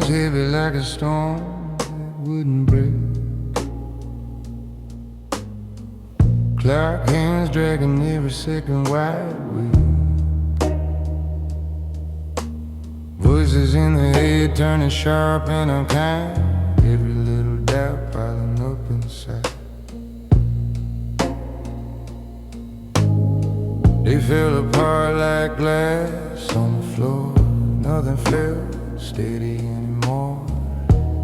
was heavy like a storm that wouldn't break. Clock hands dragging every second wide way. Voices in the head turning sharp and unkind. Every little doubt piling up inside. They fell apart like glass on the floor. Nothing felt steady anymore.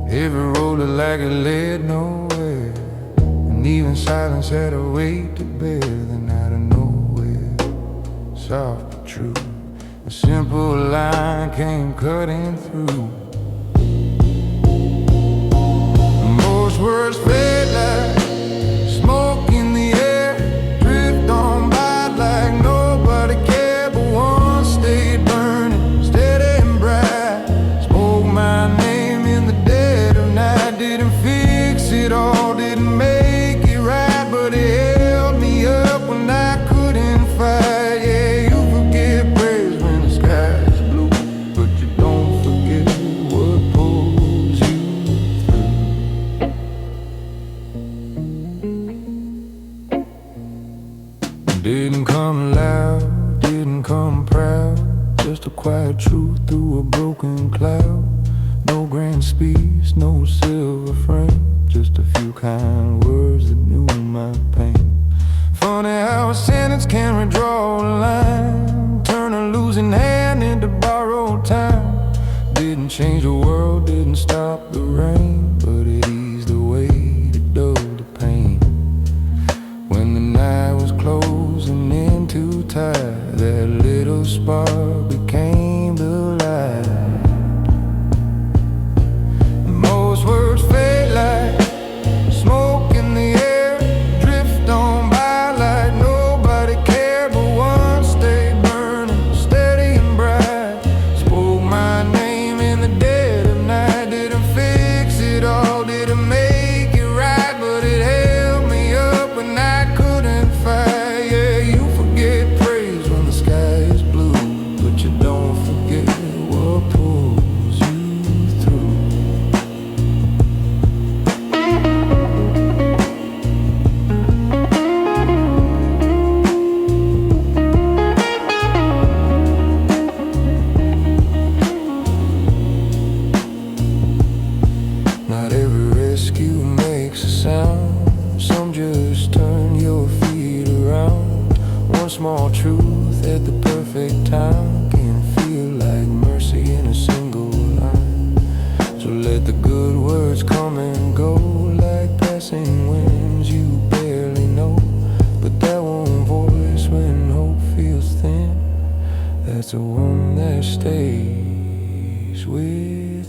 Every road looked like it led nowhere. And even silence had a weight to bear. Then out of nowhere, soft but true, a simple line came cutting through. Most words fade like smoke in the air, drift on by like nobody cared. But one stayed burning, steady and bright. Spoke my name in the dead of night. Didn't fix it all, didn't make it right, but it held me up when I couldn't fight. Yeah, you forget praise when the sky is blue, but you don't forget what pulls you through. Didn't come loud, didn't come proud, just a quiet truth through a broken cloud. No grand speech, no silver frame, just a few kind words that knew my pain. Funny how a sentence can redraw a line, turn a losing hand into borrowed time. Didn't change the world, didn't stop the rain, but it eased the weight, it dulled the pain. When the night was closing in too tight, that little spark became the light. Most words fade like smoke in the air, drift on by like nobody cared. But one stayed burning, steady and bright. Spoke my name in the dead of night. Didn't fix it all, didn't make it right, but it held me up when I couldn't fight. Yeah, you forget praise when the sky is blue, but you don't forget what pulls you through. Not every rescue makes a sound. Some just turn your feet around. One small truth at the perfect time can feel like mercy in a single line. So let the good words come and go like passing winds you barely know. But that one voice when hope feels thin, that's the one that stays within.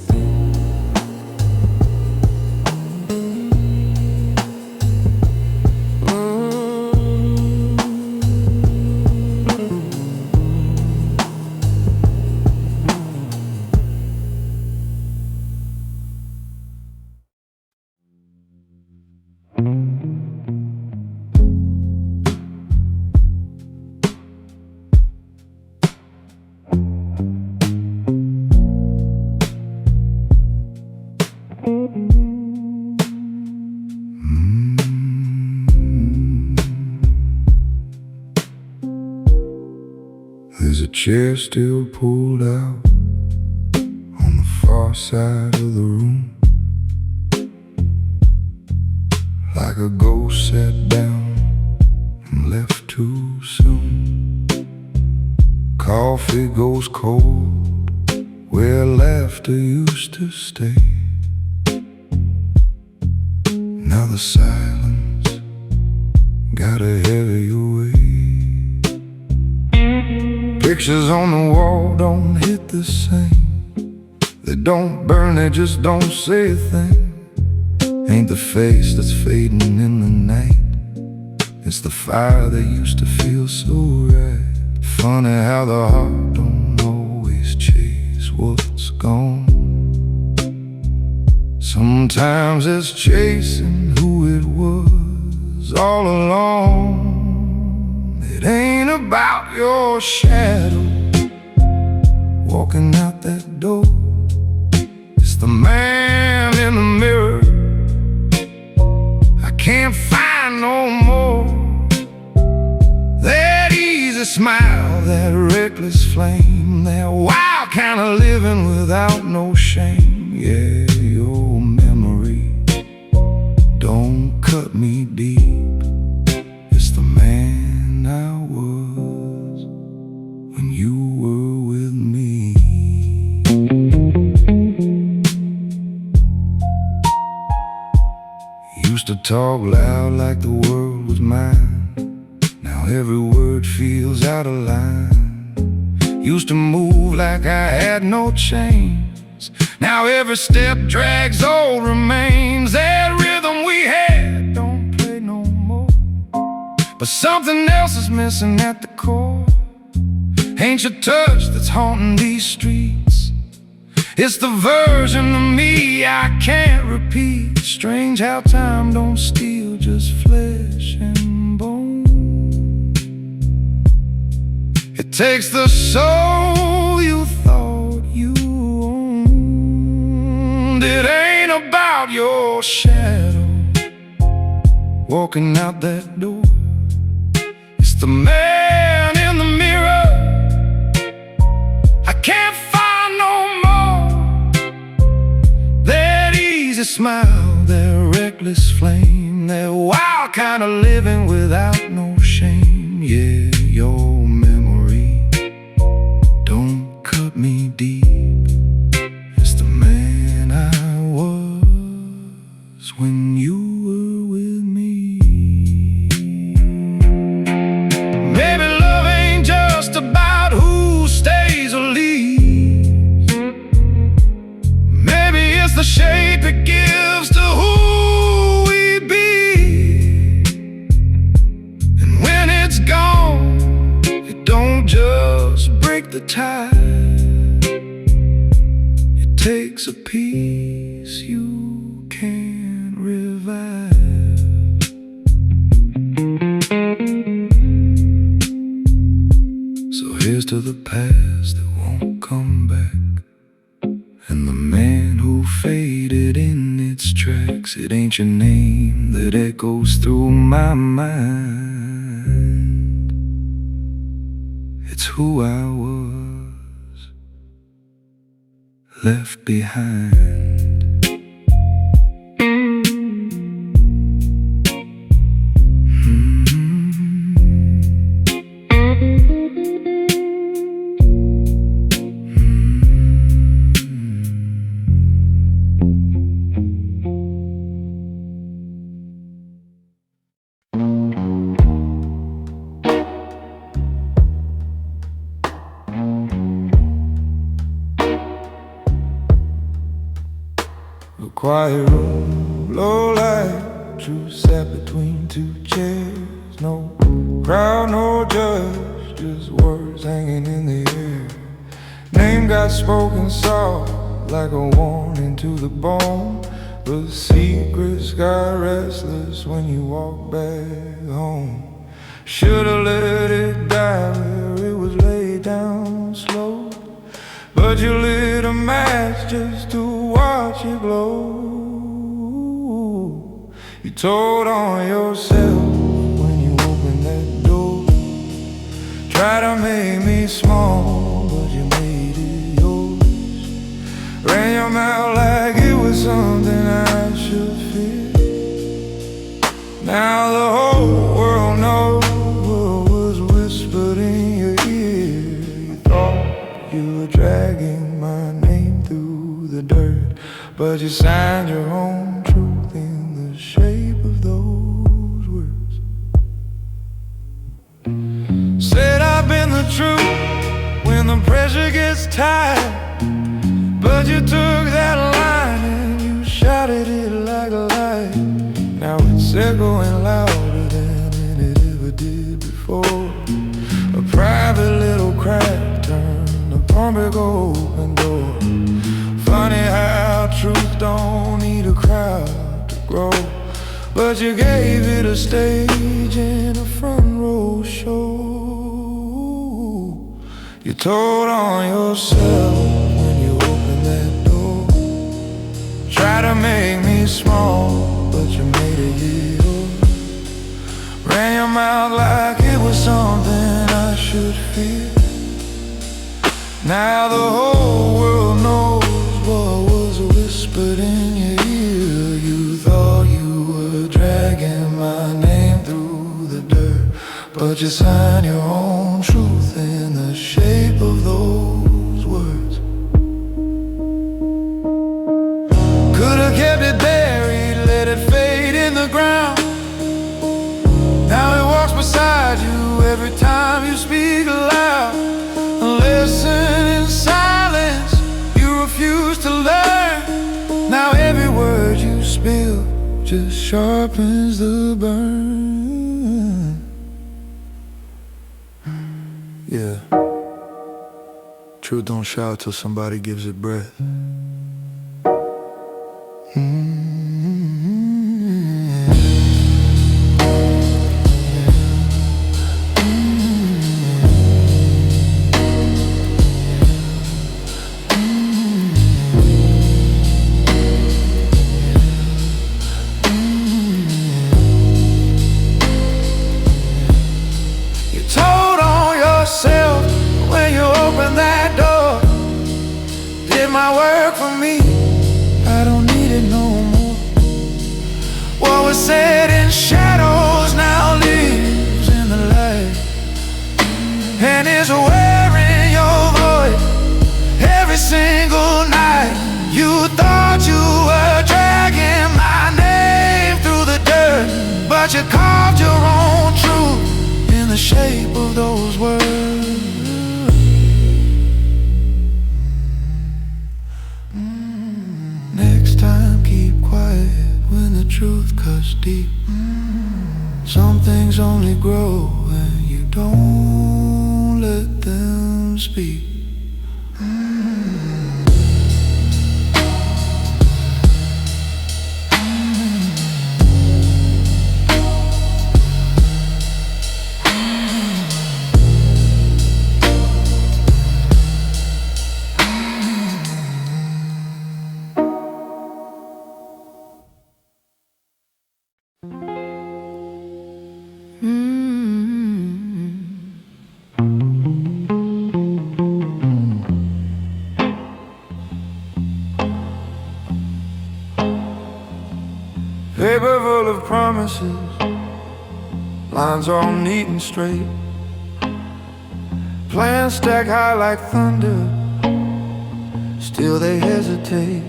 There's a chair still pulled out on the far side of the room, like a ghost sat down and left too soon. Coffee goes cold where laughter used to stay. Now the silence got a heavier weight. Pictures on the wall don't hit the same. They don't burn, they just don't say a thing. Ain't the face that's fading in the night, it's the fire that used to feel so right. Funny how the heart don't always chase what's gone. Sometimes it's chasing who it was all along. It ain't about your shadow walking out that door. It's the man in the mirror. I can't find no more that easy smile, that reckless flame, that wild kind of living without no shame. Yeah, your memory don't cut me deep. It's the man I was when you were with me. Used to talk loud like the world was mine. Now every word feels out of line. Used to move like I had no chains. Now every step drags old remains. That rhythm we had don't play no more. But something else is missing at the core. Ain't your touch that's haunting these streets. It's the version of me I can't repeat. Strange how time don't steal just flesh and bone. It takes the soul you thought you owned. It ain't about your shadow walking out that door. It's the man in the mirror. I can't find no more that easy smile, that reckless flame, that wild kind of living without no shame. Yeah, your memory don't cut me deep. It's the man I was when you were with me. Maybe love ain't just about who stays or leaves. Maybe it's the shape it gives to who we be. And when it's gone, it don't just break the tie. It takes a piece you can't revive. So here's to the past that won't come back, and the man who faded in its tracks. It ain't your name that echoes through my mind. It's who I was, left behind. A quiet room, low light, true sat between two chairs. No crowd, no judge, just words hanging in the air. Name got spoken soft, like a warning to the bone. But secrets got restless when you walk back home. Should've let it die where it was laid down slow, but you lit a match just to watch it glow. You told on yourself when you opened that door. Try to make me small, but you made it yours. Ran your mouth like it was something I should fear. Now the whole world knows what was whispered in your ear. You thought you were dragging my name through the dirt, but you signed your own truth in the shape of those words. Said I've been the truth when the pressure gets tight, but you took that line and you shouted it like a light. Now it's echoing louder than it ever did before. A private little crack turned a public open door. Funny how truth don't need a crowd to grow, but you gave it a stage in a front row show. You told on yourself when you opened that door. small, but you made it yours. Ran your mouth like it was something I should fear. Now the whole world knows what was whispered in your ear. You thought you were dragging my name through the dirt, but you signed your own truth in the shape of those words. Could've kept it buried, let it fade in the ground. Now it walks beside you every time you speak aloud. Listen in silence, you refuse to learn. Now every word you spill just sharpens the burn. Yeah, truth don't shout till somebody gives it breath. When you open that door, did my work for me, I don't need it no more. What was said in shadows now lives in the light, and is wearing your voice every single night. You thought you were dragging my name through the dirt, but you carved your own truth in the shape of those words. Next time keep quiet when the truth cuts deep. Some things only grow when you don't let them speak. Paper full of promises, lines all neat and straight. Plans stack high like thunder, still they hesitate.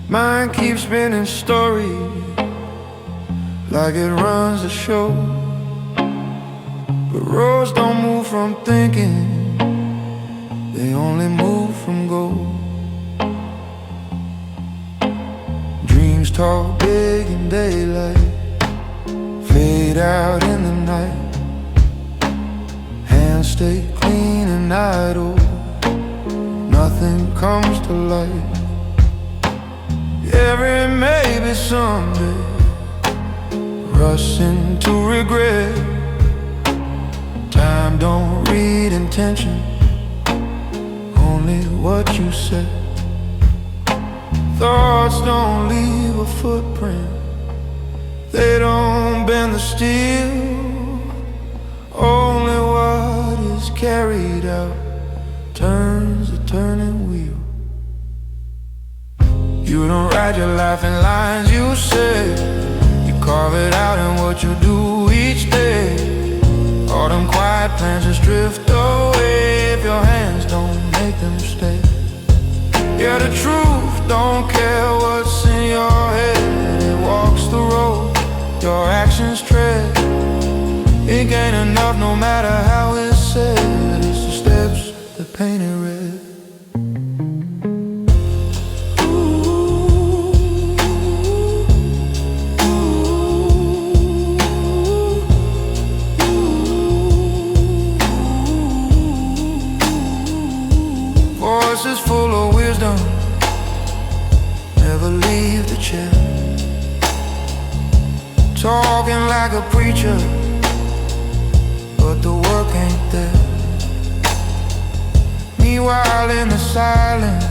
Mind keeps spinning stories like it runs the show, but roads don't move from thinking, they only move from gold. Dreams talk big in daylight, fade out in the night. Hands stay clean and idle, nothing comes to light. Every maybe someday rush into regret. Time don't read intention, only what you said. Thoughts don't leave a footprint, they don't bend the steel. Only what is carried out turns the turning wheel. You don't write your life in lines you say, you carve it out in what you do each day. All them quiet plans just drift away if your hands don't make them stay. Yeah, the truth don't care what's in your head, it walks the road your actions tread. It ain't enough no matter how it's said, it's the steps that paint it red. Voices full of wisdom never leave the chair, talking like a preacher, but the work ain't there. Meanwhile in the silence,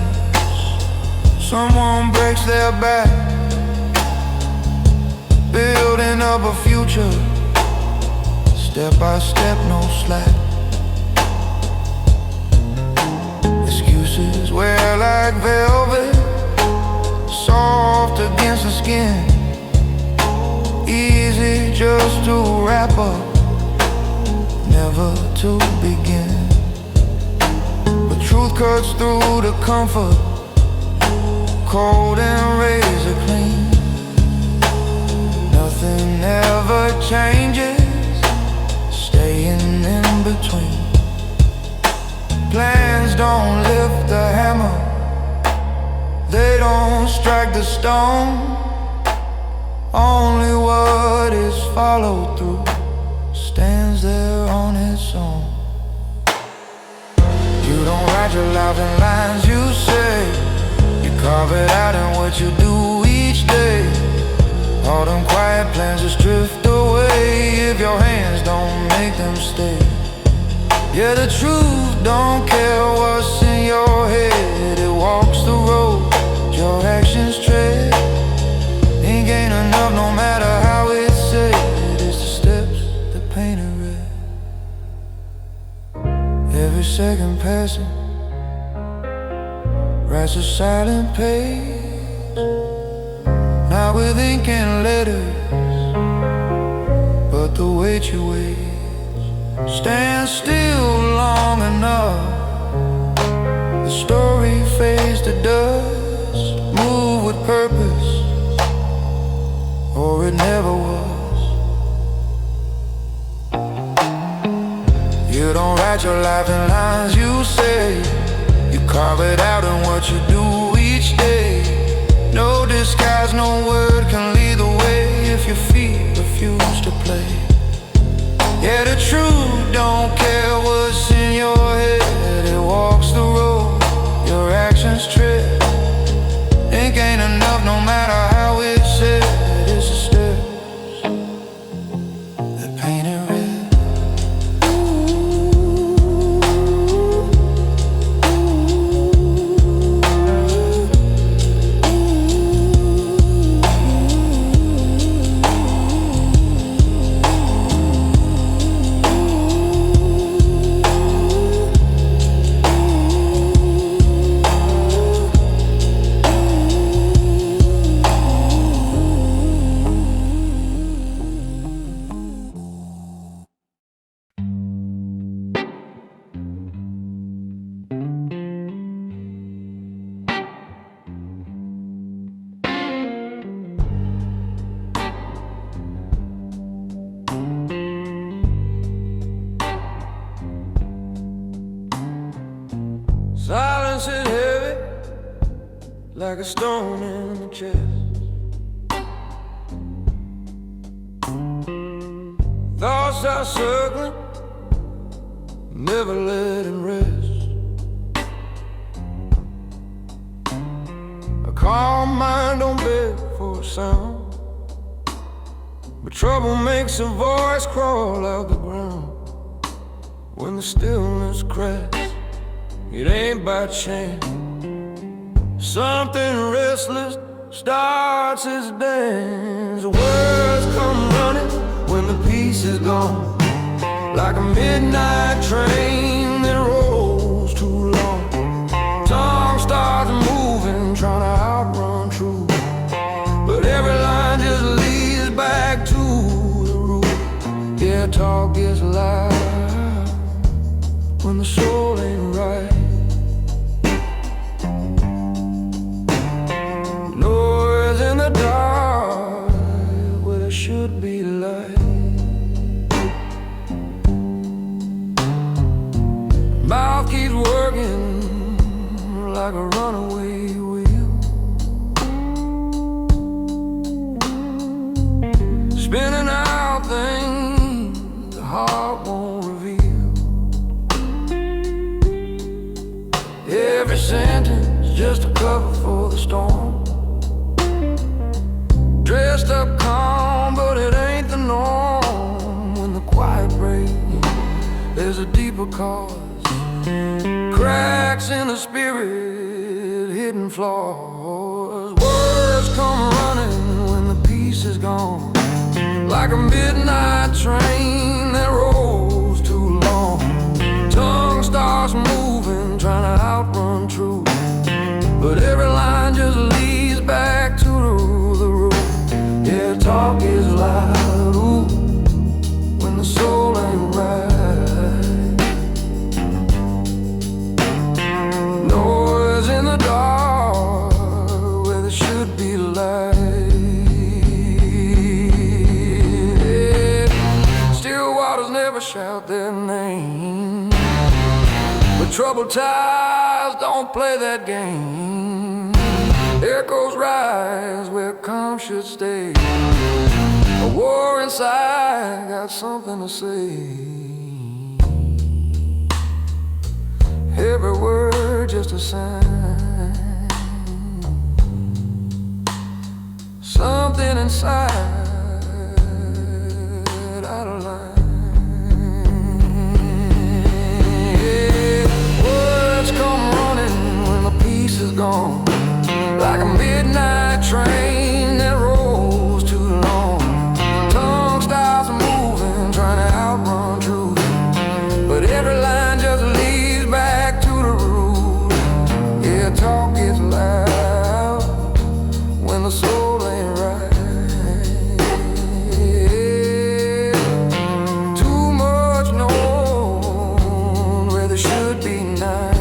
Someone breaks their back, building up a future, step by step, no slack. Excuses wear like velvet, soft against the skin, easy just to wrap up, never to begin. But truth cuts through the comfort, cold and razor clean. Nothing ever changes, staying in between. Plans don't lift the hammer, they don't strike the stone. Only what is followed through stands there on its own. You don't write your life in lines you say, you carve it out in what you do each day. All them quiet plans just drift away if your hands don't make them stay. Yeah, the truth don't care what's in your head, it walks the road your actions tread. Ain't gain enough no matter how it's said, it's the steps that painted red. Every second passing writes a silent page, not with ink and letters, but the weight you wage. Stand still long enough, the story fades to dust. Move with purpose, or it never was. You don't write your life in lines you say, you carve it out in what you do each day. No disguise, no word can lead the way if your feet refuse to play. Yeah, the truth don't care what's in your head, it walks the road your actions tread. Ink ain't enough no matter how it's said, it's the steps that paint it red. Silence is heavy, like a stone in the chest. Thoughts are circling, never letting rest. A calm mind don't beg for a sound, but trouble makes a voice crawl out the ground. When the stillness cracks, it ain't by chance. Something restless starts its dance. The words come running when the peace is gone, like a midnight train that rolls too long. Tongue starts moving, trying to outrun truth, but every line just leads back to the root. Yeah, talk gets loud when the soul ain't right. Noise in the dark where there should be light. Mouth keeps working like a runaway wheel, spinning out things the heart won't reveal. Every sentence just a cover for the storm, dressed up calm, but it ain't the norm. When the quiet breaks, there's a deeper cause, cracks in the spirit, hidden flaws. come running when the peace is gone, like a midnight train that rolls too long. Tongue starts moving, trying to outrun truth, but every line just leads back to the root. Yeah, talk is loud, ooh, when the soul ain't right. Noise in the dark where there should be light. Still waters never shout their name, but troubled tides don't play that game. Echoes rise where calm should stay. A war inside got something to say. Every word just a sign. Something inside out of line. Yeah. Words come running when the peace is gone, like a midnight train that rolls too long. Tongue starts moving, trying to outrun truth, but every line just leads back to the root. Yeah, talk gets loud when the soul ain't right. Yeah. Too much known where there should be none.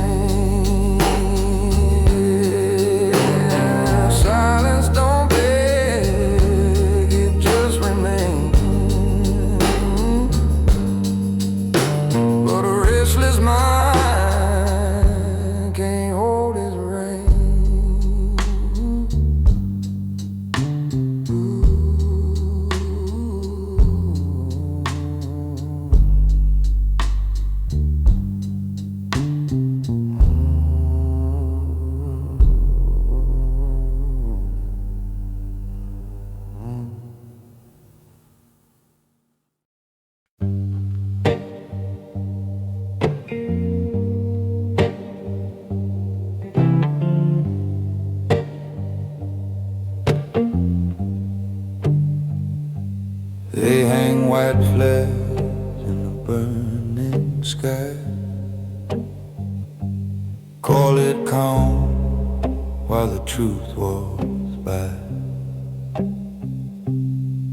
They hang white flags in the burning sky, call it calm while the truth walks by.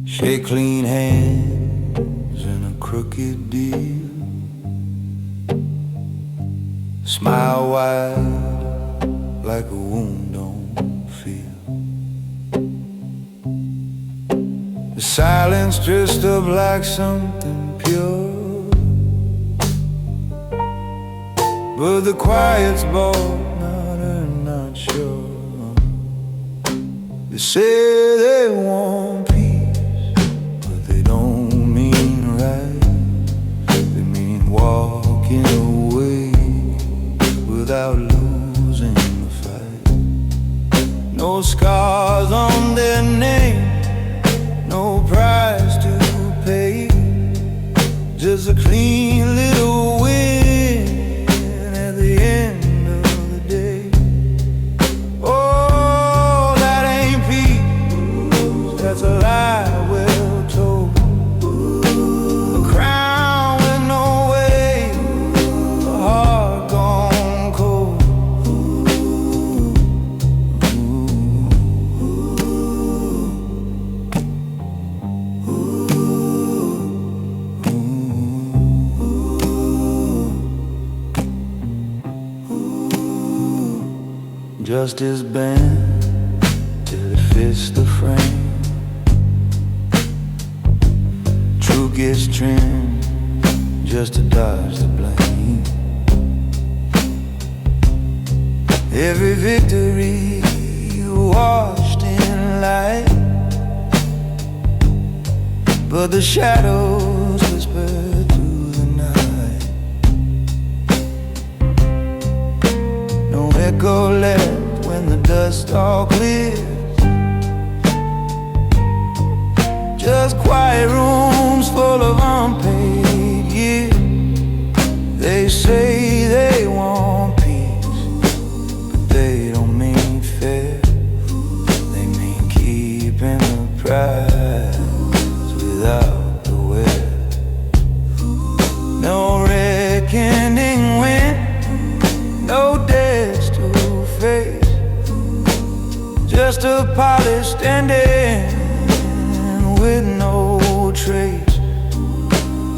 Shake clean hands in a crooked deal, smile wide like a wound don't feel. The silence dressed up like something pure, but the quiet's bold, not and not sure. They say they want peace, but they don't mean right. They mean walking away without losing the fight. No scars on their name, no price to pay, just a clean little win at the end of the day. Oh, that ain't peace, that's a lie well told. A crown with no weight, a heart gone cold. Justice bend till it fits the frame. Truth gets trimmed just to dodge the blame. Every victory washed in light, but the shadows whisper through the night. No echo left when the dust all clears, just quiet rooms full of unpaid years. They say they want peace, but they don't mean fair. They mean rise without the wet. No reckoning wind, no debts to face, just a polished ending with no trace.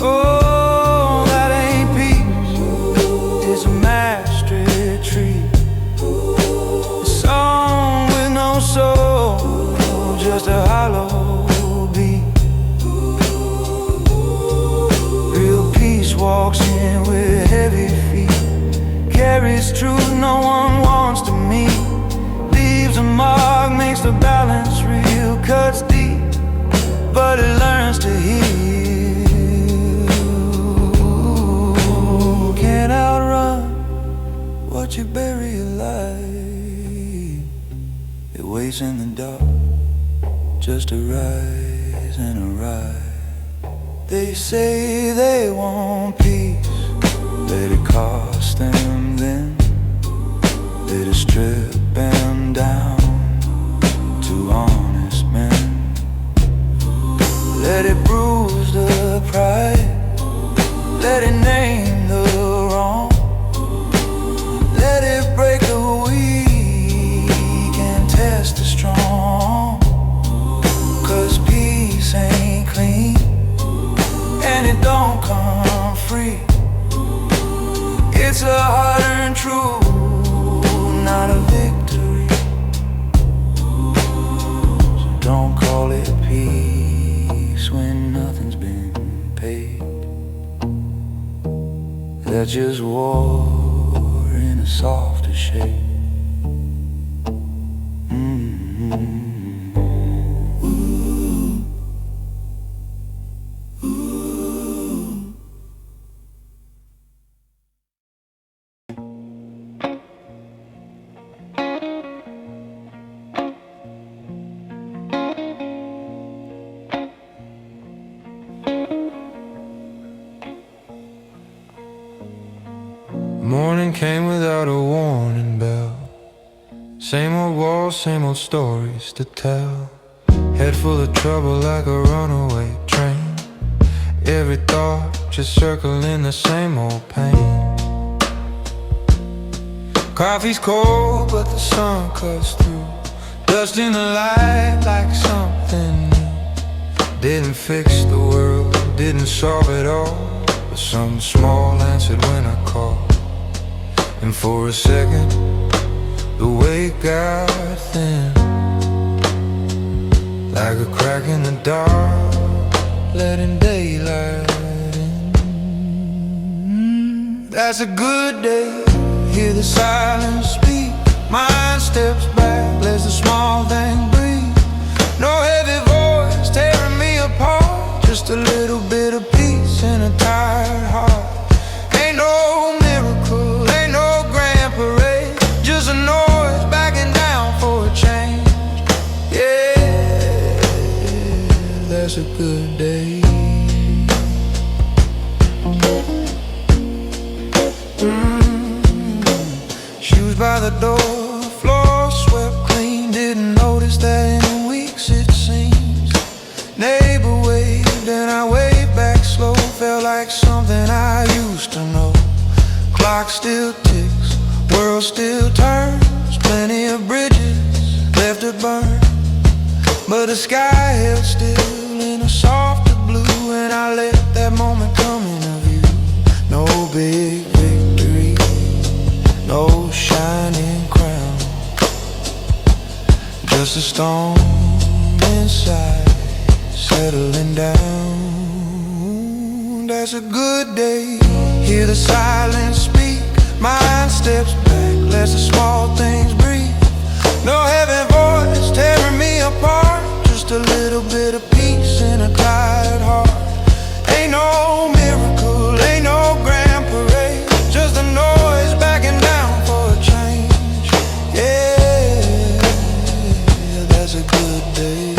Oh, that ain't peace, it's a mastery tree. A song with no soul, just a hollow beat. Real peace walks in with heavy feet, carries truth no one wants to meet, leaves a mark, makes the balance real, cuts deep, but it learns to heal. Can't outrun what you bury alive. It waits in the dark, just a rise and a ride. They say they want peace, let it cost them then. Let it strip them down to honest men. Let it bruise the pride, let it name the wrong, let it break the weak and test the strong. Cause peace ain't clean, and it don't come free. It's a hard-earned truth, not a victory. So don't call it peace when nothing's been paid. That's just war in a softer shade. Morning came without a warning bell. Same old walls, same old stories to tell. Head full of trouble like a runaway train. Every thought just circling the same old pain. Coffee's cold but the sun cuts through, dust in the light like something new. Didn't fix the world, didn't solve it all, but something small answered when I called. And for a second, the weight got thin, like a crack in the dark, letting daylight in. That's a good day, hear the silence speak. Mind steps back, lets the small thing breathe. No heavy voice tearing me apart, just a little bit of peace in a tired heart. Ain't no miracle, ain't no grand parade, just a noise backing down for a change. Yeah, that's a good day. Shoes by the door, floor swept clean. Didn't notice that in weeks it seems. Neighbor waved and I waved back slow. Felt like something I used to know. Clock still ticks, world still turns. Plenty of bridges left to burn, but the sky held still in a softer blue. And I let that moment come into view. No big victory, no shining crown, just a storm inside, settling down. That's a good day, hear the silence speak. Mind steps back, lets the small things breathe. No heavy voice tearing me apart, just a little bit of peace in a tired heart. Ain't no miracle, ain't no grand parade, just a noise backing down for a change. Yeah, that's a good day.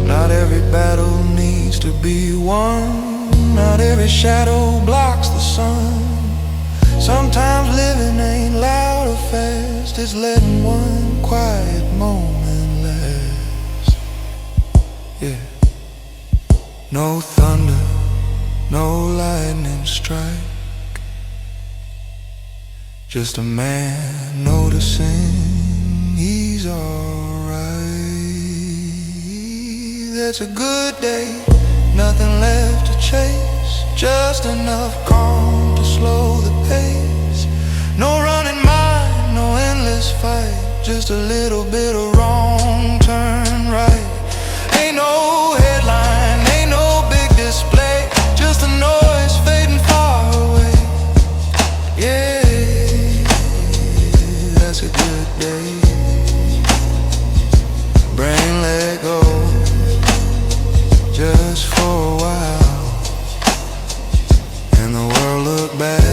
Not every battle needs to be won, not every shadow is letting one quiet moment last. Yeah. No thunder, no lightning strike, just a man noticing he's alright. That's a good day, nothing left to chase, just enough calm to slow the pace. No running mind, no endless fight, just a little bit of wrong turn right. Ain't no headline, ain't no big display, just a noise fading far away. Yeah, that's a good day. Brain let go, just for a while, and the world looked back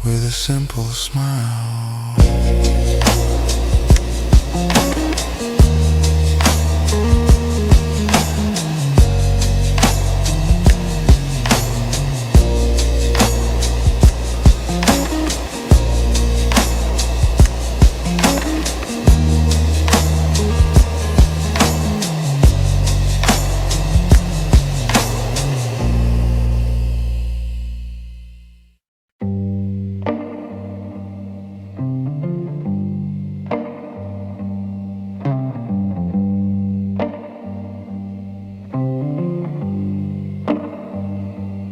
with a simple smile.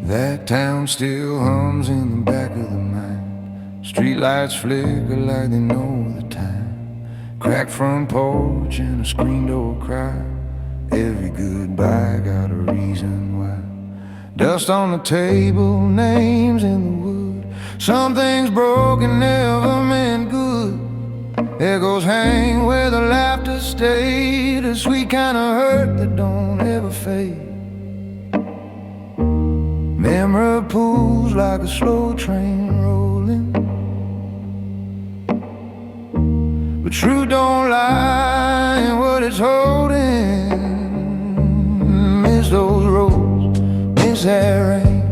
That town still hums in the back of the mind. Streetlights flicker like they know the time. Cracked front porch and a screen door cry. Every goodbye got a reason why. Dust on the table, names in the wood. Something's broken, never meant good. Echoes hang where the laughter stayed. A sweet kind of hurt that don't ever fade. Memory pulls like a slow train rolling, but truth don't lie in what it's holding. Miss those roads, miss that rain,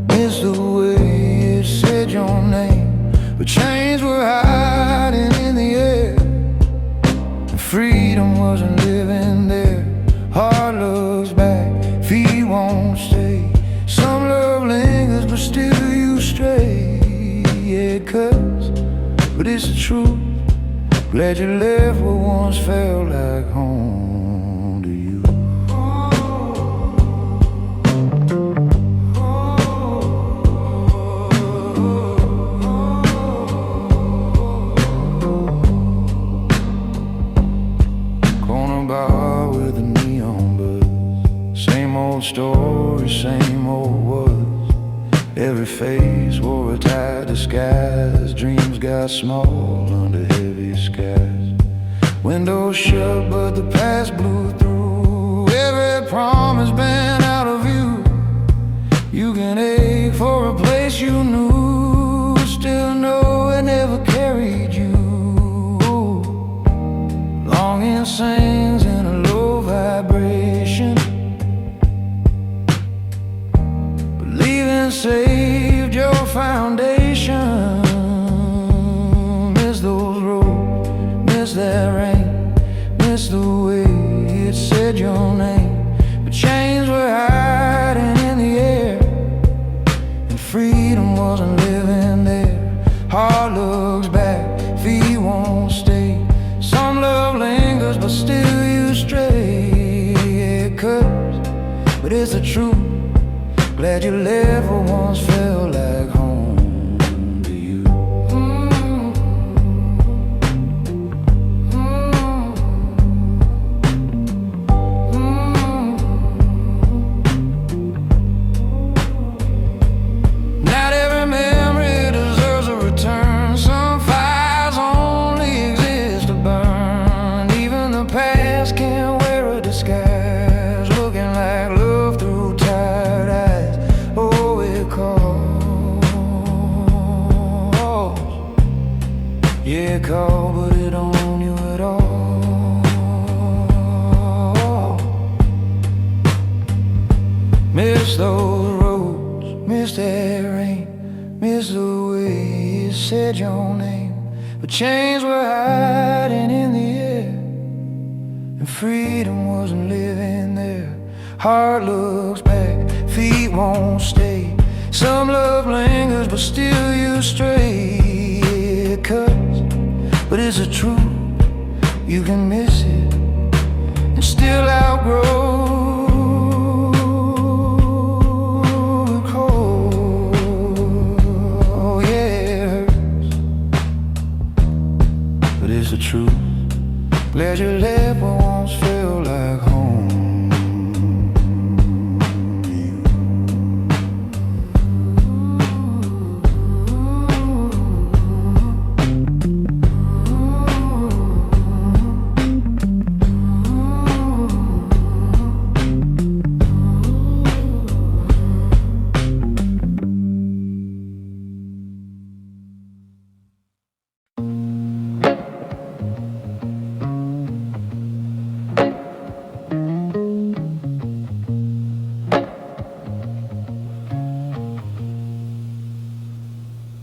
miss the way it said your name. But chains were hiding in the air, and freedom wasn't living there. Heart looks back, feet won't stay. Some love lingers, but still you stray. Yeah, it cuts, but it's the truth. Glad you left what once felt like home to you. Corner bar with a neon buzz. Same old story, same old was. Every face wore a tight disguise. Dreams got small under heavy skies. Windows shut but the past blew through. Every promise been out of view. You can ache for a place you knew, still know it never carried you. Longing sings in a low vibration. Saved your foundation. Miss those roads, miss that rain, miss the way it said your name. But chains were hiding in the air, and freedom wasn't living there. Heart looks back, feet won't stay. Some love lingers, but still you stray. It cuts, but it's the truth. Glad you left what once felt like home to you. Not every memory deserves a return. Some fires only exist to burn. Even the past can't wear a disguise, looking like love through tired eyes. Oh, it calls, yeah, it calls, but it don't own you at all. Miss those roads, miss that rain, Miss the way you said your name, but chains were hiding in the air, and freedom wasn't living there. Heart looks back, feet won't stay. Some love lingers, but still you stray. It cuts, but it's the truth. You can miss it and still outgrow. Oh yeah, it hurts, but it's the truth. Glad you left what once felt like home.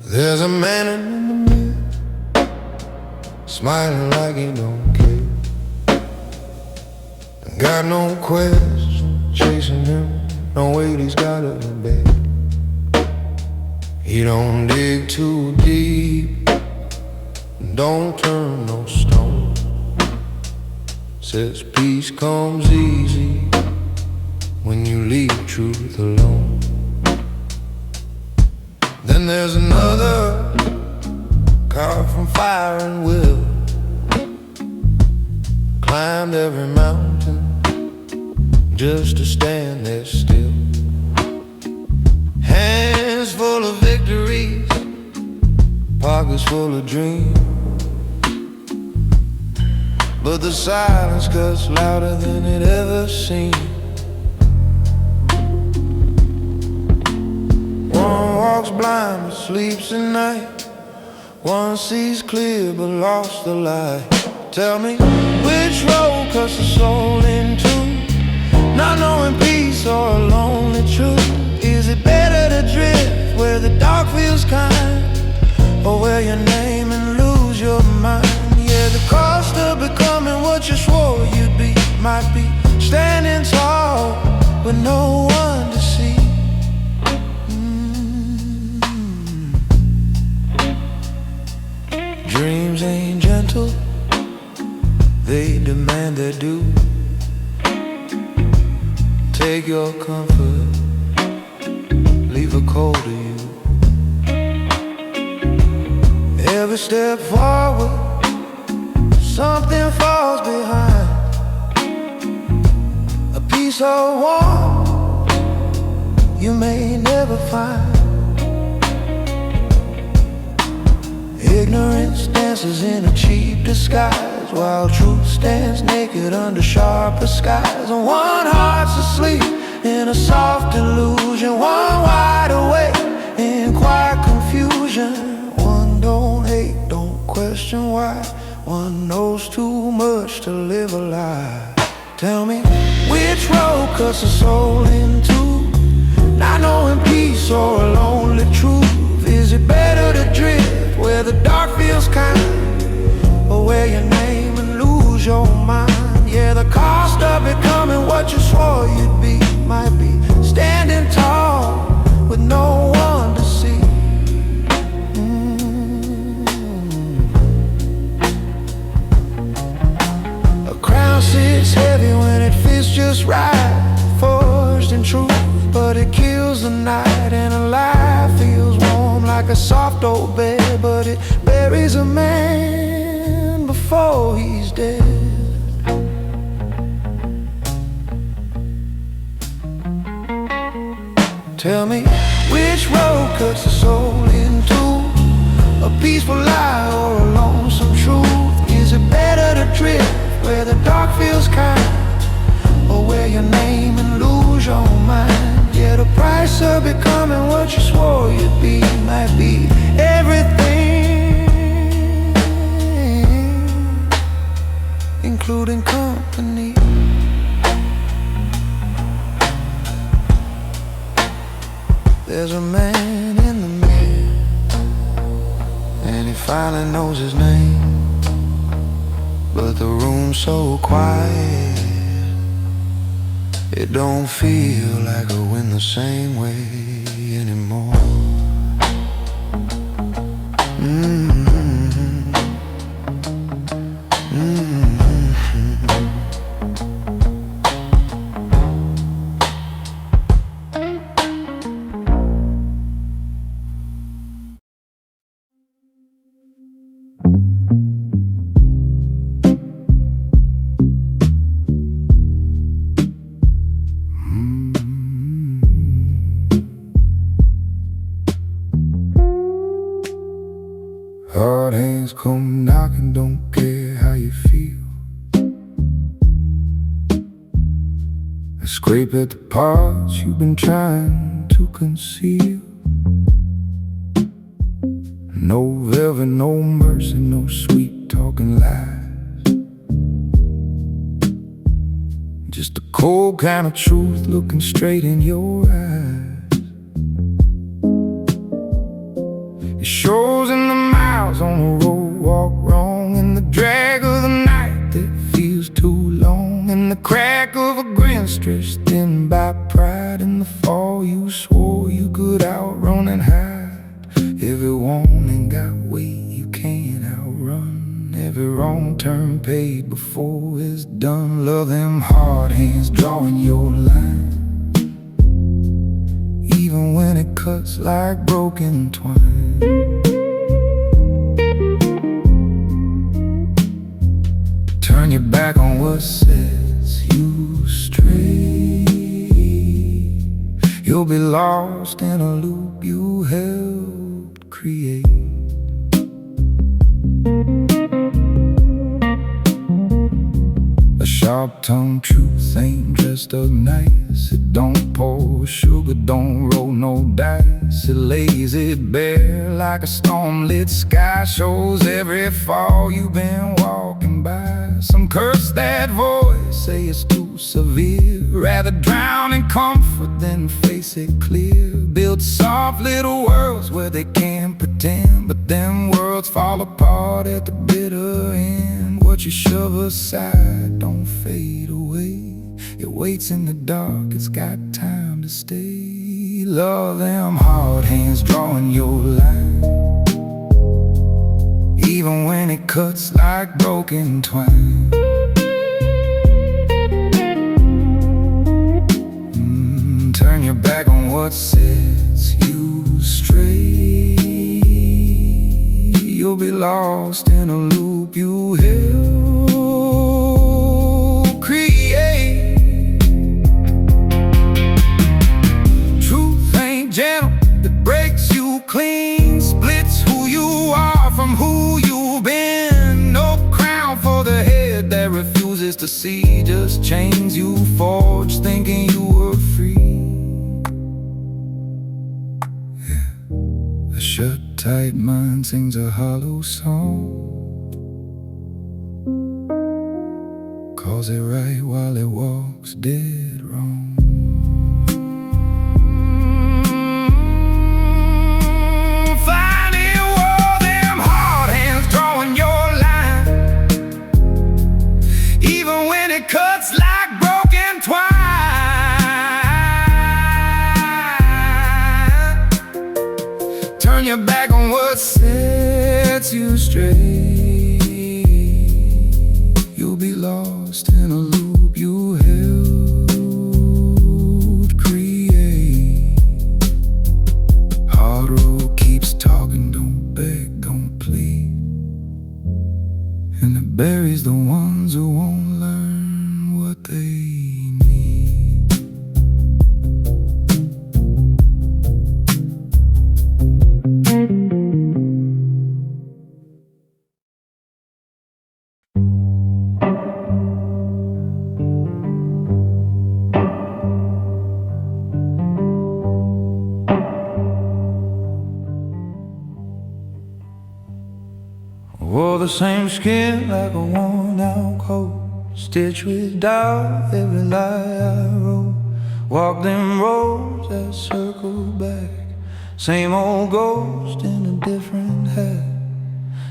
There's a man in the mirror, smiling like he don't care. Got no question chasing him, no weight he's gotta bear. He don't dig too deep, don't turn no stone. Says peace comes easy when you leave truth alone. Then there's another, carved from fire and will, climbed every mountain just to stand there still. Hands full of victories, pockets full of dreams, but the silence cuts louder than it ever seemed. One walks blind but sleeps at night, one sees clear but lost the light. Tell me, which road cuts the soul in two? Not knowing peace or a lonely truth. Is it better to drift where the dark feels kind, or wear your name and lose your mind? Yeah, the cost of becoming what you swore you'd be might be standing tall with no one to see. Dreams ain't gentle, they demand their due. Take your comfort, leave a cold to you. Every step forward, something falls behind. A piece of warmth you may never find. Ignorance dances in a cheap disguise, while truth stands naked under sharper skies. And one heart's asleep in a soft illusion, one wide awake in quiet confusion. One don't hate, don't question why, one knows too much to live a lie. Tell me, which road cuts a soul in two? Not knowing peace or a lonely truth. Is it better to drift where the dark feels kind, or wear your name and lose your mind? Yeah, the cost of becoming what you swore you'd be might be standing tall with no one to see. A crown sits heavy when it fits just right, forged in truth, but it kills the night. And a lie feels warm like a soft old bed, but it buries a man before he's dead. Tell me, which road cuts the soul in two? A peaceful lie or a lonesome truth? Is it better to drift where the dark feels kind, or wear your name and lose your mind? Yeah, the price of becoming what you swore you'd be might be everything, including company. There's a man in the mirror, finally knows his name, but the room's so quiet, it don't feel like a win the same way anymore. Hard hands come knocking, don't care how you feel. I scrape at the parts you've been trying to conceal. No velvet, no mercy, no sweet talking lies. Just a cold kind of truth looking straight in your eyes. It shows in the miles on the road walk wrong, in the drag of the night that feels too long, in the crack of a grin stretched thin by pride, in the fall you swore you could outrun and hide. Every warning got weight you can't outrun, every wrong turn paid before it's done. Love them hard hands drawing your line, even when it cuts like broken twine. Turn your back on what sets you straight, you'll be lost in a loop you helped create. A sharp-tongued truth ain't dressed up nice. It don't pour sugar, don't roll no dice. It lays it bare like a storm-lit sky, shows every fall you've been walking by. Some curse that voice, say it's too severe. Rather drown in comfort than face it clear. Build soft little worlds where they can pretend, but them worlds fall apart at the bitter end. What you shove aside don't fade away, it waits in the dark, it's got time to stay. Love them hard hands drawing your line, even when it cuts like broken twine. Turn your back on what sets you straight, you'll be lost in a loop you helped create. Truth ain't gentle, it breaks you clean, splits who you are from who you've been. No crown for the head that refuses to see, just chains you forged thinking you were free. A shut-tight mind sings a hollow song, calls it right while it walks dead wrong. Finding all them hard hands drawing your line, even when it cuts like broken twine. Turn your back on what sets you straight, you'll be lost in a loop you helped create. Hard road keeps talking, don't beg, don't plead, and it buries the ones who won't learn what they need. Wore the same skin like a worn-out coat, stitched with doubt every lie I wrote. Walked them roads that circle back, same old ghost in a different hat.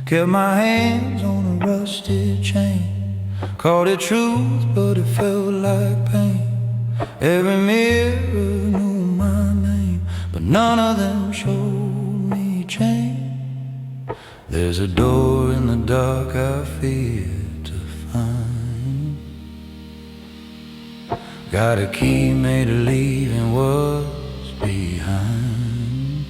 Kept my hands on a rusted chain. Called it truth, but it felt like pain. Every mirror knew my name, but none of them showed me change. There's a door in the dark I fear to find. Got a key made of leaving what's behind.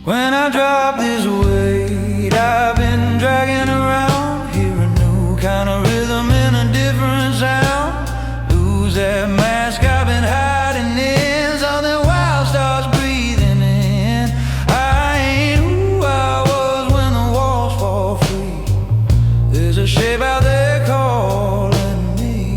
When I drop this weight I've been dragging around, hear a new kind of rhythm in a different sound. Lose that mask I've been hiding in, something wild starts breathing in. I ain't who I was when the walls fall free. There's a shape out there calling me.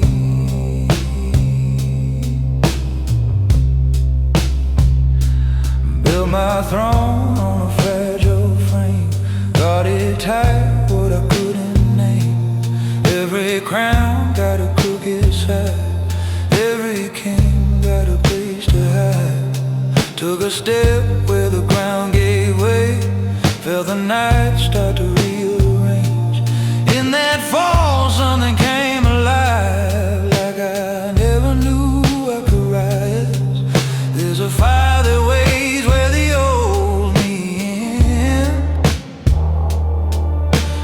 Built my throne on a fragile frame, got it tight, what I couldn't name. Every crown got a crooked side, every king got a place to hide. Took a step where the ground gave way, felt the night start to rearrange. In that fall something came alive, like I never knew I could rise. There's a fire that waits where the old me in.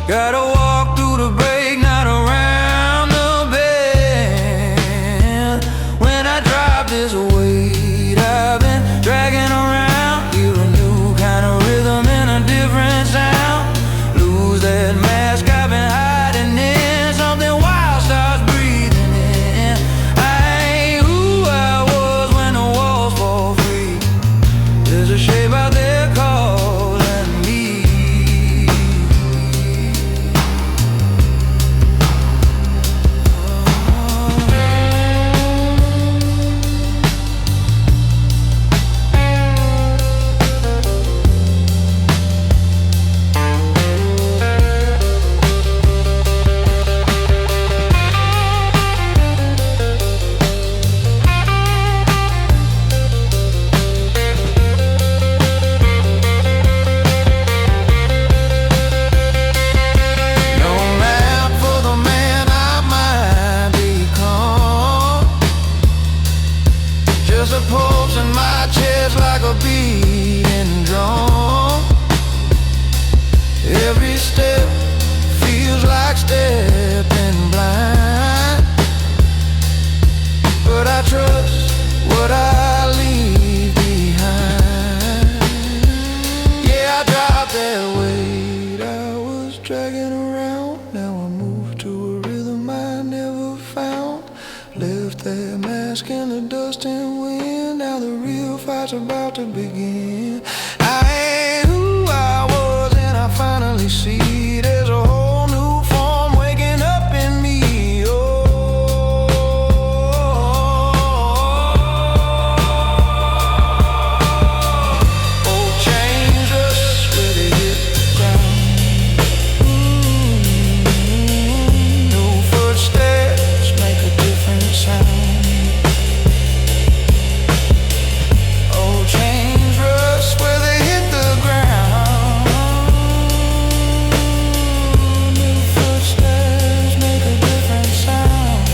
Gotta walk through the break, not around the bend. When I drop this weight I've been dragging around, hear a new kind of rhythm in a different sound. Lose that mask I've been hiding in, something wild starts breathing in. I ain't who I was when the walls fall free. There's a shape out there calling me. No map for the man I might become, just a pulse in my chest like a beating drum. Every step feels like stepping blind, but I trust what I leave behind. Yeah, I dropped that weight I was dragging around. Now I move to a rhythm I never found. Left that mask in the dust and wind. Now the real fight's about to begin. I ain't who I was and I finally see there's a whole new form waking up in me. Old chains rust where they hit the ground. New footsteps make a different sound. Old chains rust where they hit the ground. New footsteps make a different sound.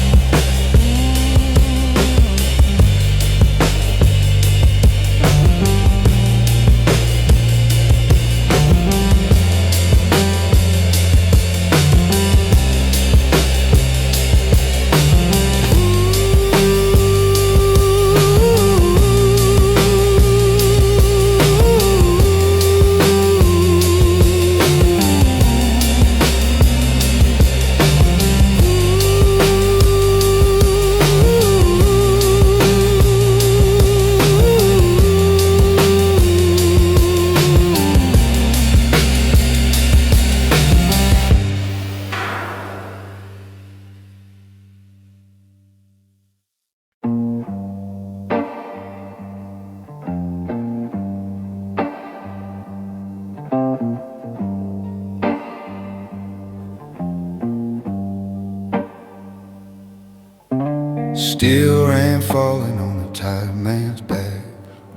Steel rain falling on a tired man's back,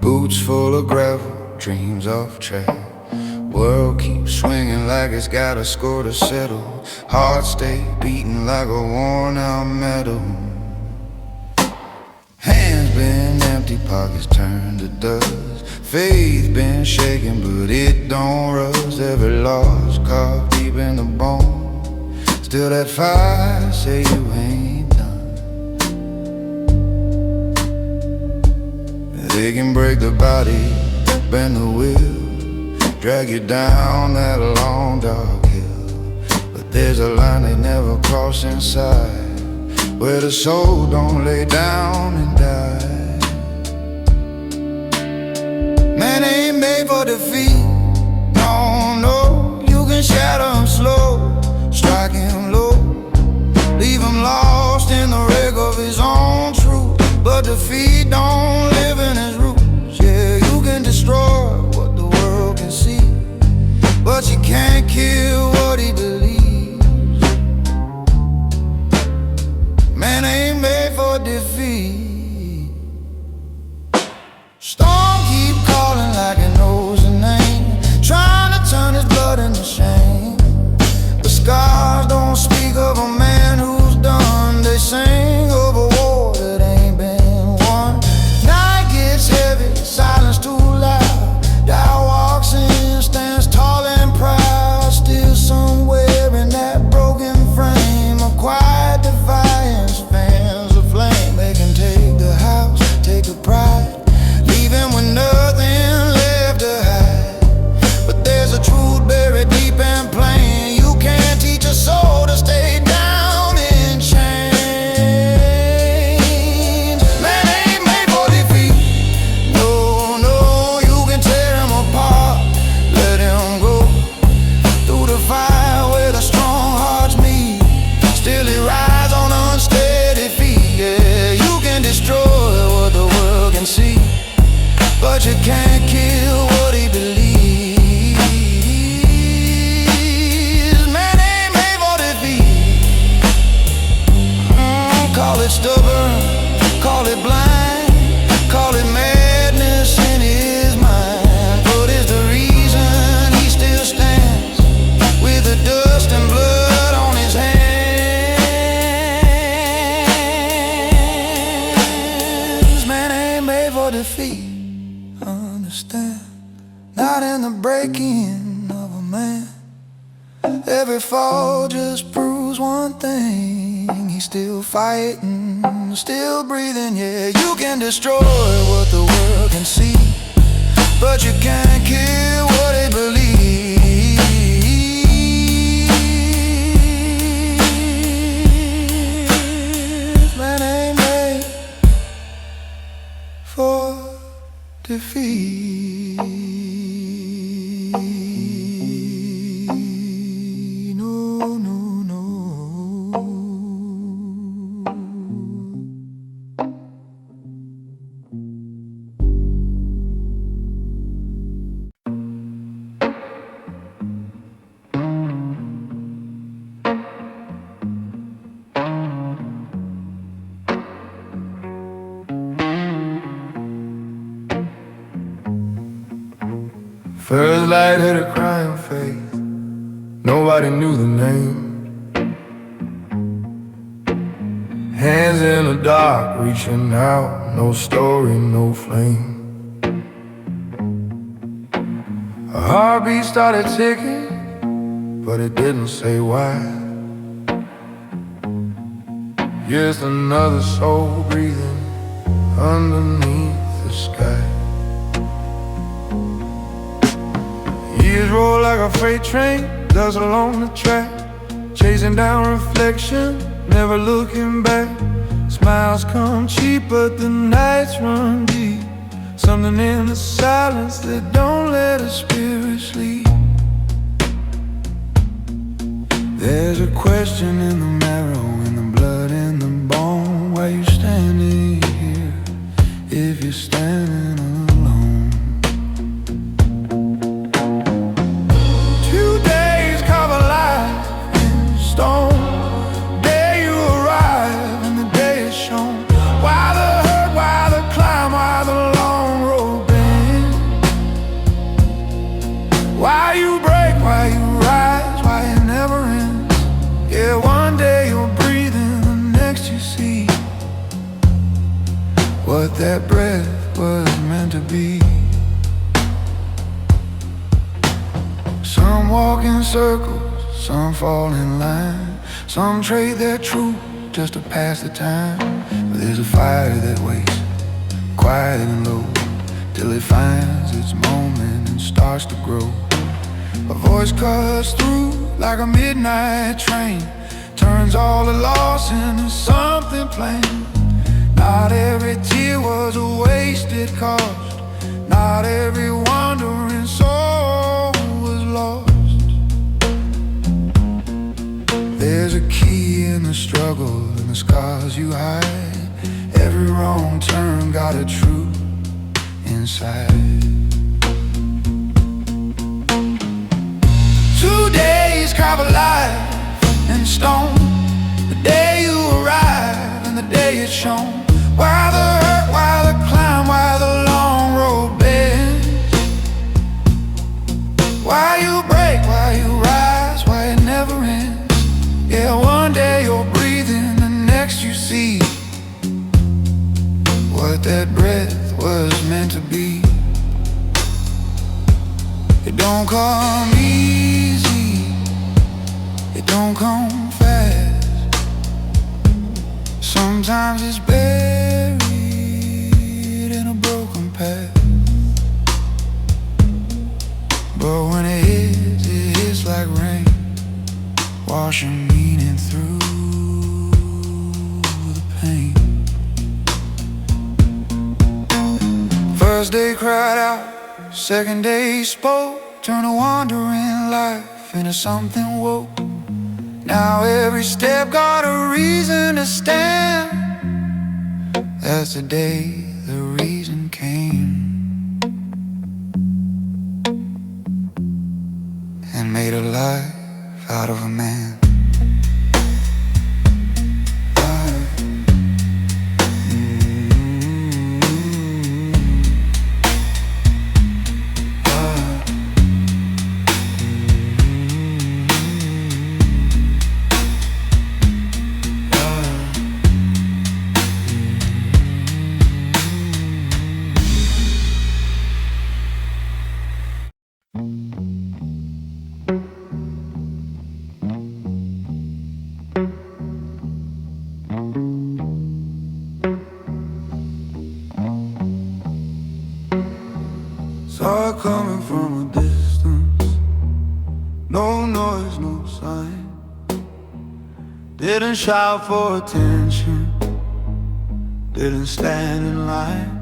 boots full of gravel, dreams off track. World keeps swinging like it's got a score to settle. Heart stay beating like a worn out metal. Hands been empty, pockets turned to dust. Faith been shaking, but it don't rust. Every loss carved deep in the bone. Still that fire, say you ain't done. They can break the body, bend the wheel, drag you down that long dark hill. But there's a line they never cross inside, where the soul don't lay down and die. Man ain't made for defeat, no, no. You can shatter him slow, strike him low, leave him lost in the wreck of his own truth. But defeat don't live in his roots. Yeah, you can destroy what the world can see, but you can't kill what he believes. Man ain't made for defeat. Storm keep calling like it knows a name, trying to turn his blood into shame. The scars don't speak of a man who's done. They sing of a war that ain't been won. Night gets heavy, silence too loud. Doubt walks in, stands tall and proud. Still somewhere in that broken frame of quiet defiance, fans of flame. They can take the house, take the pride, leaving with nothing left to hide. But there's a truth buried deep and plain. You can't teach a soul to stay down in chains. Man ain't made for defeat, no, no. You can tear him apart, let him go through the fire where the strong hearts meet. Still he rides on unsteady feet. Yeah, you can destroy what the world can see, but you can't kill what he believes. Man ain't made for defeat. Call it stubborn, call it blind, call it madness in his mind, but it's the reason he still stands with the dust and blood on his hands. Man ain't made for defeat. Understand, not in the breaking of a man. Every fall just proves one thing: he's still fighting, still breathing. Yeah, you can destroy what the world can see, but you can't kill what they believe. Man ain't made for defeat. No, no, no. First light hit a crying face, nobody knew the name. Hands in the dark, reaching out, no story, no flame. A heartbeat started ticking, but it didn't say why. Just another soul breathing underneath the sky. Years roll like a freight train, dust along the track, chasing down reflection, never looking back. Smiles come cheap, but the nights run deep. Something in the silence that don't let a spirit sleep. There's a question in the marrow, in the blood, in the bone. Why you standing here if you're standing alone? 2 days carve a life in stone. Day you arrive and the day is shown. Why the hurt, why the climb, why the long road bend? Why you was meant to be. Some walk in circles, some fall in line, some trade their truth just to pass the time. But there's a fire that waits, quiet and low, till it finds its moment and starts to grow. A voice cuts through like a midnight train, turns all the loss into something plain. Not every tear was a wasted cost, not every wandering soul was lost. There's a key in the struggle and the scars you hide. Every wrong turn got a truth inside. 2 days carve a life in stone, the day you arrive and the day it's shown. Why the hurt, why the climb, why the long road bends? Why you break, why you rise, why it never ends? Yeah, one day you're breathing, the next you see what that breath was meant to be. It don't come easy, it don't come fast. Sometimes it's buried in a broken path. But when it hits like rain, washing meaning through the pain. First day cried out, second day spoke, turn a wandering life into something woke. Now every step got a reason to stand. That's the day the reason came and made a life out of a man. Saw it coming from a distance, no noise, no sign. Didn't shout for attention, didn't stand in line.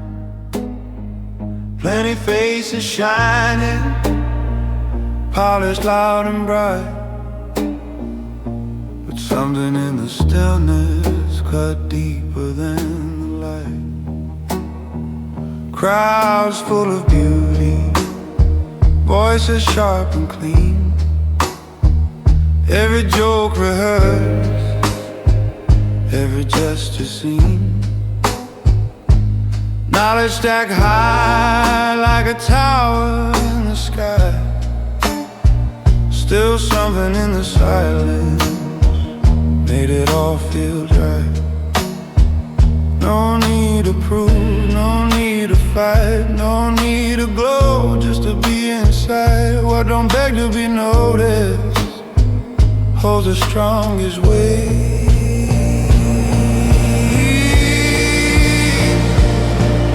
Plenty faces shining, polished loud and bright. But something in the stillness cut deeper than the light. Crowds full of beauty, voices sharp and clean. Every joke rehearsed, every gesture seen. Knowledge stacked high like a tower in the sky. Still something in the silence made it all feel dry. No need to prove, no need to fight, no need to glow, just to be inside. What don't beg to be noticed holds the strongest weight.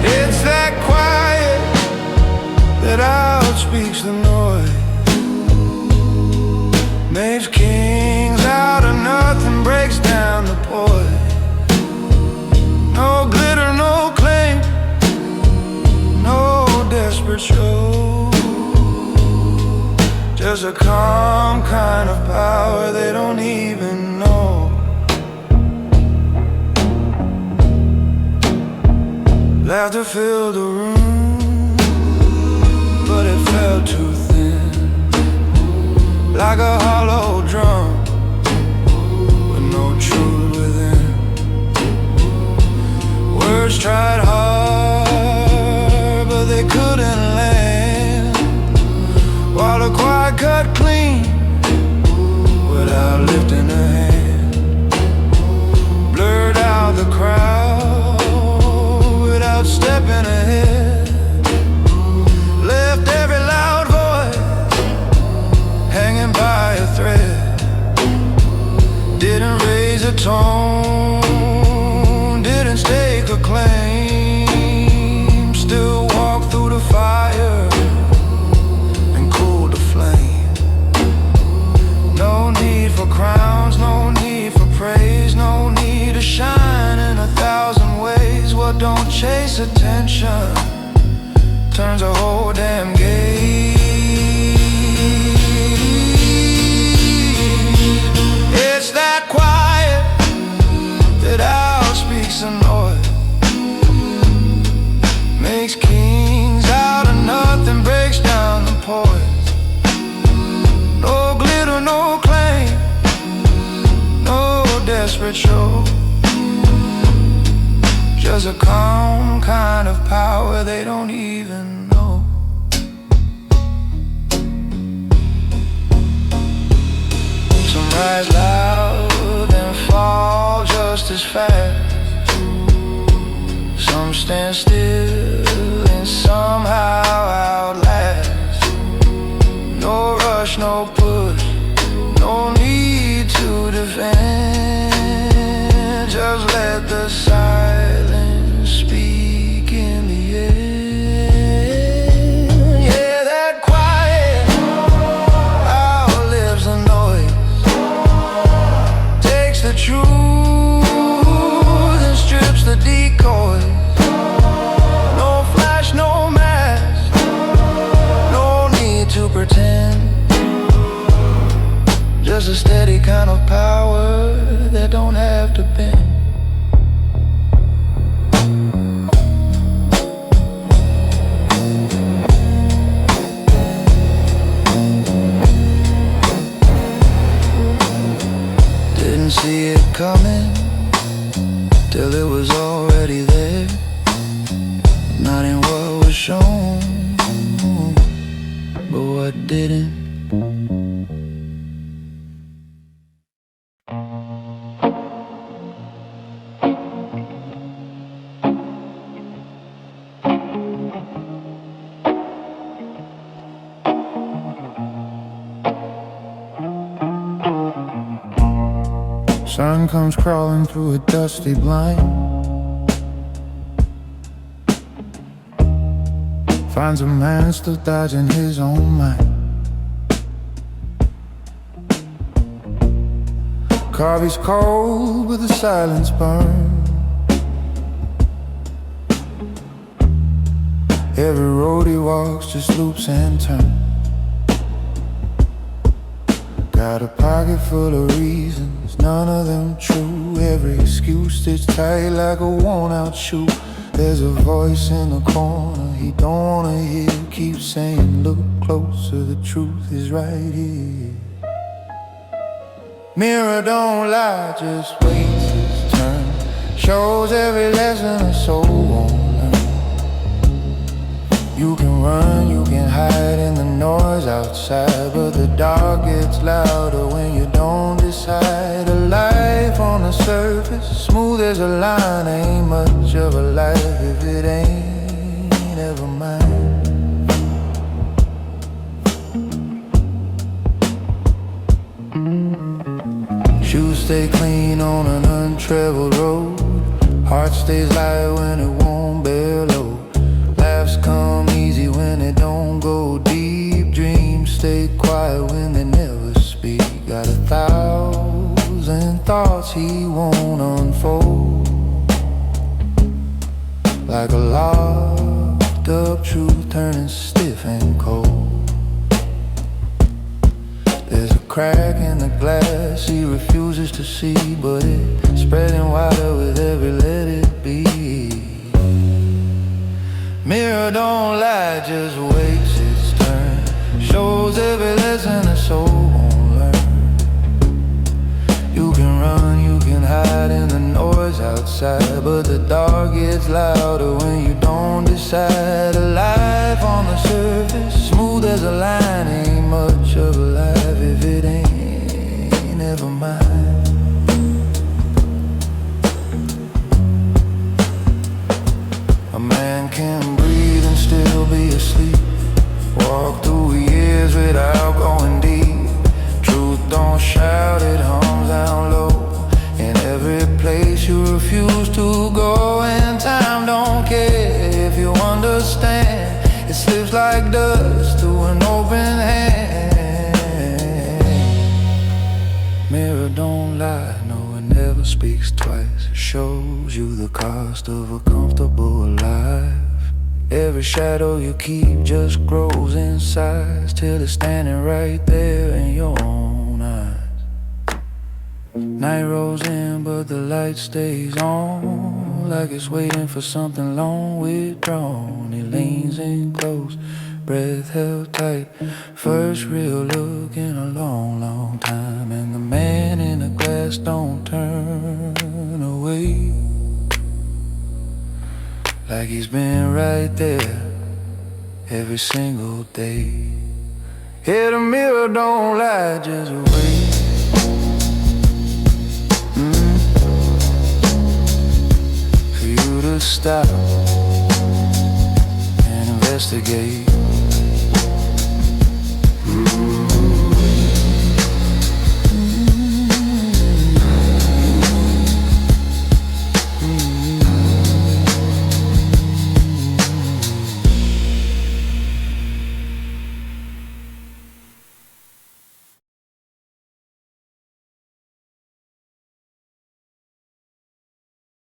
It's that quiet that outspeaks the noise, makes kings out of nothing, breaks down the poise. No glitter, no claim, no desperate show, just a calm kind of power they don't even know. Laughter filled the room, but it felt too thin, like a hollow drum with no truth within. Words tried hard, but they couldn't land, while the quiet cut clean without lifting a hand. Blurred out the crowd without stepping ahead. conversation turns a whole damn game. It's that quiet that outspeaks the noise, makes kings out of nothing, breaks down the poise. No glitter, no claim, no desperate show, just a calm kind of power they don't even know. Some rise loud and fall just as fast. Some stand still and somehow outlast. No rush, no push, no need to defend. Just let the silence speak in the end. Yeah, that quiet outlives the noise, takes the truth and strips the decoys. No flash, no mask, no need to pretend. Just a steady kind of power that don't have to bend. Didn't see it coming till it was already there. Not in what was shown, but what didn't. Sun comes crawling through a dusty blind, finds a man still dodging his own mind. Coffee's cold but the silence burns. Every road he walks just loops and turns. Got a pocket full of reasons, none of them true. Every excuse stitched tight like a worn-out shoe. There's a voice in the corner he don't wanna hear, keeps saying look closer, the truth is right here. Mirror don't lie, just waits its turn, shows every lesson a soul won't learn. You can run, you can hide in the noise outside, but the dark gets louder when you don't decide. A life on the surface, smooth as a line, ain't much of a life if it ain't ever mine. Shoes stay clean on an untraveled road, heart stays light when it won't bear load. Laughs come easy when they don't go deep, dreams stay quiet when they never speak. Got 1,000 thoughts he won't unfold, like a locked up truth turning stiff and cold. There's a crack in the glass he refuses to see, but it's spreading wider with every let it be. Mirror don't lie, just waits its turn, shows every lesson a soul won't learn. You can run, you can hide in the noise outside, but the dark gets louder when you don't decide. A life on the surface, smooth as a line, ain't much of a life if it ain't ever mine. A man can breathe and still be asleep, walk through years without going deep. Truth don't shout, it hums down low in every place you refuse to go. And time don't care if you understand, it slips like dust through an open hand. Mirror don't lie, no one never speaks twice. It shows you the cost of a comfortable life. Every shadow you keep just grows in size, till it's standing right there in your own eyes. Night rolls in but the light stays on, like it's waiting for something long withdrawn. He leans in close, breath held tight, first real look in a long, long time. And the man in the glass don't turn away, like he's been right there every single day. Yeah, the mirror don't lie, just wait. For you to stop and investigate.